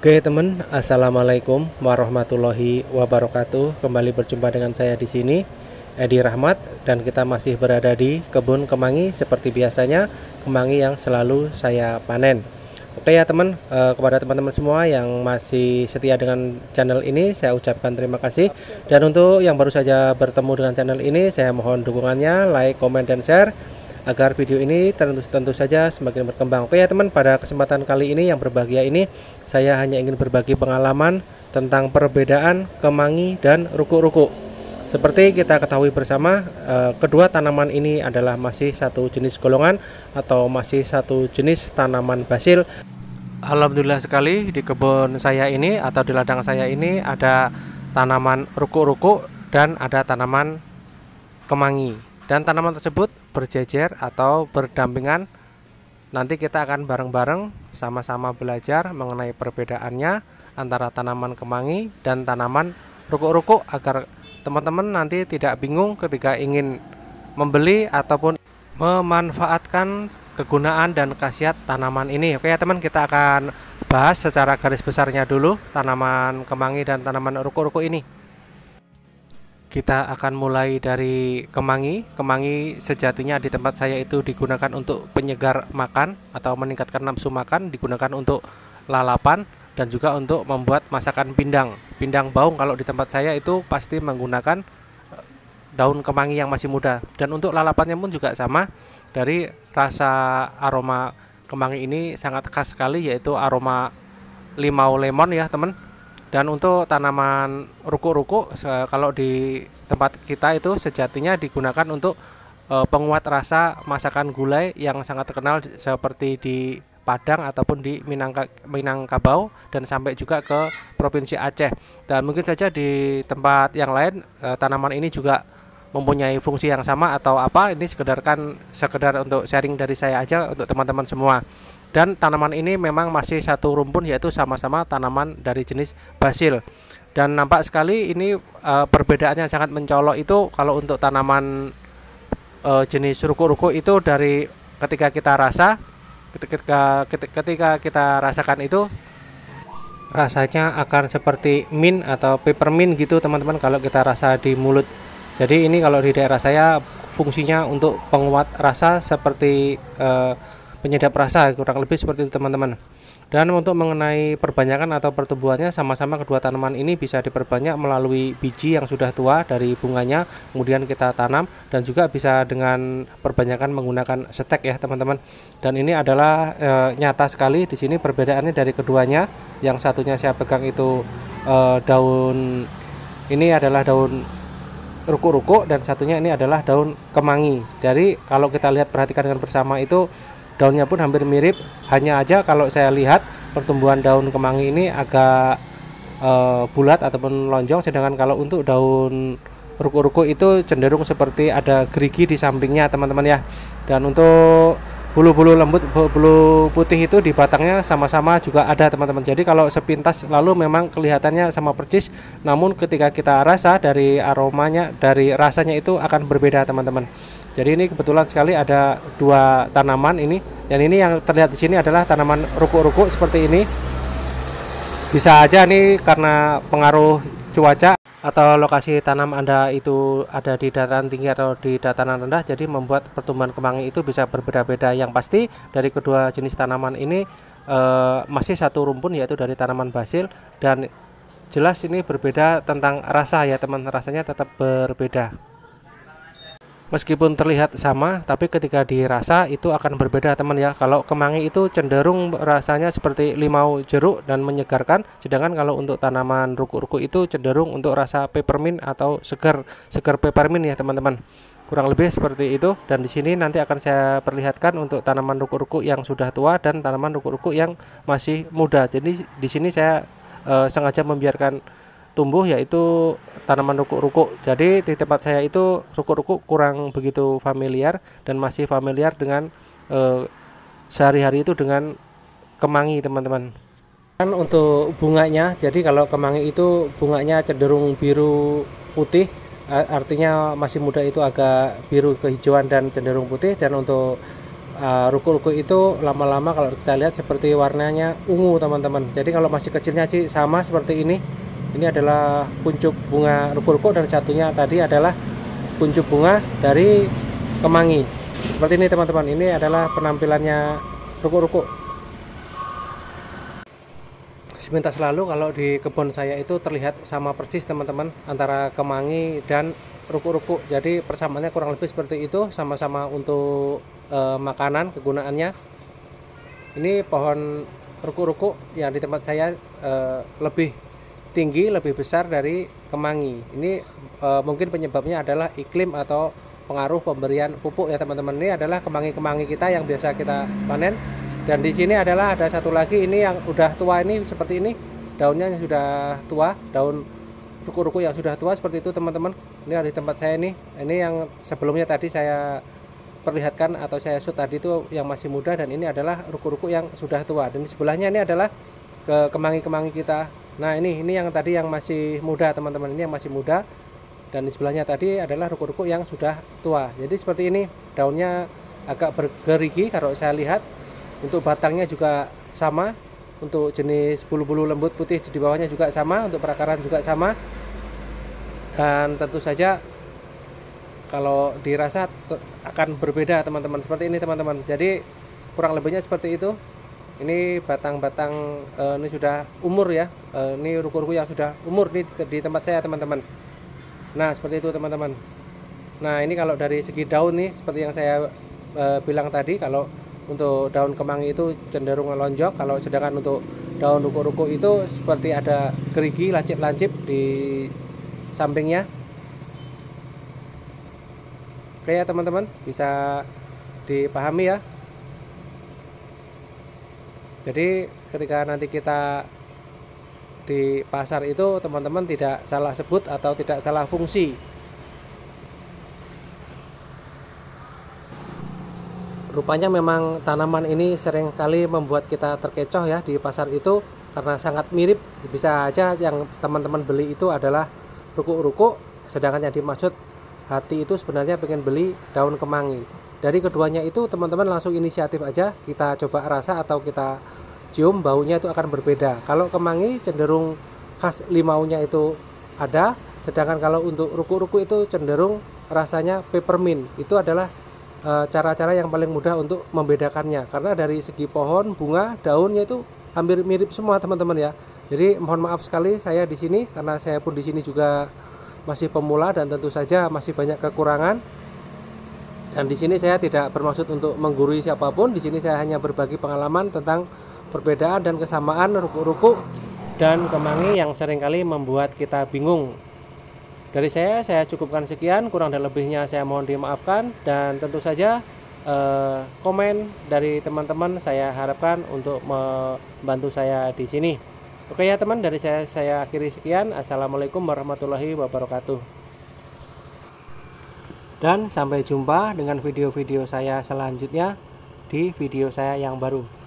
Oke teman, assalamualaikum warahmatullahi wabarakatuh. Kembali berjumpa dengan saya di sini, Edi Rahmat, dan kita masih berada di kebun kemangi seperti biasanya, kemangi yang selalu saya panen. Oke ya teman, kepada teman-teman semua yang masih setia dengan channel ini, saya ucapkan terima kasih. Dan untuk yang baru saja bertemu dengan channel ini, saya mohon dukungannya, like, komen, dan share agar video ini tentu saja semakin berkembang. Oke ya teman, pada kesempatan kali ini yang berbahagia ini saya hanya ingin berbagi pengalaman tentang perbedaan kemangi dan ruku-ruku. Seperti kita ketahui bersama, kedua tanaman ini adalah masih satu jenis golongan atau masih satu jenis tanaman basil. Alhamdulillah sekali di kebun saya ini atau di ladang saya ini ada tanaman ruku-ruku dan ada tanaman kemangi. Dan tanaman tersebut berjejer atau berdampingan. Nanti kita akan bareng-bareng sama-sama belajar mengenai perbedaannya antara tanaman kemangi dan tanaman ruku-ruku agar teman-teman nanti tidak bingung ketika ingin membeli ataupun memanfaatkan kegunaan dan khasiat tanaman ini. Oke ya teman, kita akan bahas secara garis besarnya dulu tanaman kemangi dan tanaman ruku-ruku ini. Kita akan mulai dari kemangi. Kemangi sejatinya di tempat saya itu digunakan untuk penyegar makan atau meningkatkan nafsu makan, digunakan untuk lalapan dan juga untuk membuat masakan pindang. Pindang baung kalau di tempat saya itu pasti menggunakan daun kemangi yang masih muda. Dan untuk lalapannya pun juga sama, dari rasa aroma kemangi ini sangat khas sekali, yaitu aroma limau lemon ya teman. Dan untuk tanaman ruku-ruku kalau di tempat kita itu sejatinya digunakan untuk penguat rasa masakan gulai yang sangat terkenal seperti di Padang ataupun di Minangkabau dan sampai juga ke Provinsi Aceh. Dan mungkin saja di tempat yang lain tanaman ini juga mempunyai fungsi yang sama atau apa. Ini sekedar untuk sharing dari saya aja untuk teman-teman semua. Dan tanaman ini memang masih satu rumpun, yaitu sama-sama tanaman dari jenis basil. Dan nampak sekali ini perbedaannya sangat mencolok itu kalau untuk tanaman jenis ruku-ruku itu dari ketika kita rasakan itu rasanya akan seperti mint atau peppermint gitu teman-teman kalau kita rasa di mulut. Jadi ini kalau di daerah saya fungsinya untuk penguat rasa seperti penyedap rasa, kurang lebih seperti itu teman-teman. Dan untuk mengenai perbanyakan atau pertumbuhannya, sama-sama kedua tanaman ini bisa diperbanyak melalui biji yang sudah tua dari bunganya, kemudian kita tanam, dan juga bisa dengan perbanyakan menggunakan stek ya teman-teman. Dan ini adalah nyata sekali di sini perbedaannya dari keduanya. Yang satunya saya pegang itu daun, ini adalah daun ruku-ruku, dan satunya ini adalah daun kemangi. Jadi kalau kita lihat perhatikan dengan bersama itu daunnya pun hampir mirip, hanya aja kalau saya lihat pertumbuhan daun kemangi ini agak bulat ataupun lonjong, sedangkan kalau untuk daun ruku-ruku itu cenderung seperti ada gerigi di sampingnya teman-teman ya. Dan untuk bulu-bulu lembut, bulu putih itu di batangnya sama-sama juga ada teman-teman. Jadi kalau sepintas lalu memang kelihatannya sama persis, namun ketika kita rasa dari aromanya, dari rasanya itu akan berbeda teman-teman. Jadi ini kebetulan sekali ada dua tanaman ini, dan ini yang terlihat di sini adalah tanaman ruku-ruku seperti ini. Bisa aja nih karena pengaruh cuaca atau lokasi tanam Anda itu ada di dataran tinggi atau di dataran rendah, jadi membuat pertumbuhan kemangi itu bisa berbeda-beda. Yang pasti dari kedua jenis tanaman ini masih satu rumpun, yaitu dari tanaman basil, dan jelas ini berbeda tentang rasa ya teman, rasanya tetap berbeda. Meskipun terlihat sama, tapi ketika dirasa itu akan berbeda teman ya. Kalau kemangi itu cenderung rasanya seperti limau jeruk dan menyegarkan, sedangkan kalau untuk tanaman ruku-ruku itu cenderung untuk rasa peppermint atau segar peppermint ya teman-teman. Kurang lebih seperti itu. Dan di sini nanti akan saya perlihatkan untuk tanaman ruku-ruku yang sudah tua dan tanaman ruku-ruku yang masih muda. Jadi di sini saya sengaja membiarkan tumbuh, yaitu tanaman ruku-ruku. Jadi di tempat saya itu ruku-ruku kurang begitu familiar dan masih familiar dengan sehari-hari itu dengan kemangi teman-teman. Dan untuk bunganya, jadi kalau kemangi itu bunganya cenderung biru putih, artinya masih muda itu agak biru kehijauan dan cenderung putih. Dan untuk ruko-ruko itu lama-lama kalau kita lihat seperti warnanya ungu teman-teman. Jadi kalau masih kecilnya sih sama seperti ini. Ini adalah kuncup bunga ruko-ruko dan satunya tadi adalah kuncup bunga dari kemangi. Seperti ini teman-teman. Ini adalah penampilannya ruko-ruko. Sepintas lalu kalau di kebun saya itu terlihat sama persis teman-teman antara kemangi dan ruko-ruko. Jadi persamaannya kurang lebih seperti itu, sama-sama untuk makanan kegunaannya. Ini pohon ruko-ruko yang di tempat saya lebih tinggi, lebih besar dari kemangi. Ini mungkin penyebabnya adalah iklim atau pengaruh pemberian pupuk ya teman-teman. Ini adalah kemangi-kemangi kita yang biasa kita panen. Dan di sini adalah ada satu lagi, ini yang udah tua, ini seperti ini, daunnya yang sudah tua, daun ruko-ruko yang sudah tua seperti itu teman-teman. Ini di tempat saya ini yang sebelumnya tadi saya perlihatkan atau saya shoot tadi itu yang masih muda, dan ini adalah ruko-ruko yang sudah tua. Dan di sebelahnya ini adalah kemangi-kemangi kita. Nah ini yang tadi yang masih muda teman-teman, ini yang masih muda, dan di sebelahnya tadi adalah ruko-ruko yang sudah tua. Jadi seperti ini, daunnya agak bergerigi kalau saya lihat. Untuk batangnya juga sama, untuk jenis bulu-bulu lembut putih di bawahnya juga sama, untuk perakaran juga sama. Dan tentu saja kalau dirasa akan berbeda teman-teman. Seperti ini teman-teman. Jadi kurang lebihnya seperti itu. Ini batang-batang ini sudah umur ya. Ini ruko-ruko yang sudah umur di tempat saya teman-teman. Nah seperti itu teman-teman. Nah ini kalau dari segi daun nih, seperti yang saya bilang tadi, kalau untuk daun kemangi itu cenderung melonjok, kalau sedangkan untuk daun ruko-ruko itu seperti ada gerigi, lancip-lancip di sampingnya. Oke ya teman-teman, bisa dipahami ya. Jadi ketika nanti kita di pasar itu teman-teman tidak salah sebut atau tidak salah fungsi. Rupanya memang tanaman ini sering kali membuat kita terkecoh ya di pasar itu, karena sangat mirip. Bisa aja yang teman-teman beli itu adalah ruko-ruko, sedangkan yang dimaksud hati itu sebenarnya pengen beli daun kemangi. Dari keduanya itu teman-teman langsung inisiatif aja, kita coba rasa atau kita cium, baunya itu akan berbeda. Kalau kemangi cenderung khas limaunya itu ada, sedangkan kalau untuk ruko-ruko itu cenderung rasanya peppermint. Itu adalah cara-cara yang paling mudah untuk membedakannya, karena dari segi pohon, bunga, daunnya itu hampir mirip semua teman-teman ya. Jadi mohon maaf sekali saya di sini, karena saya pun di sini juga masih pemula dan tentu saja masih banyak kekurangan. Dan di sini saya tidak bermaksud untuk menggurui siapapun. Di sini saya hanya berbagi pengalaman tentang perbedaan dan kesamaan ruko-ruko dan kemangi yang seringkali membuat kita bingung. Dari saya cukupkan sekian, kurang dan lebihnya saya mohon dimaafkan, dan tentu saja komen dari teman-teman saya harapkan untuk membantu saya di sini. Oke ya teman, dari saya akhiri sekian. Assalamualaikum warahmatullahi wabarakatuh. Dan sampai jumpa dengan video-video saya selanjutnya di video saya yang baru.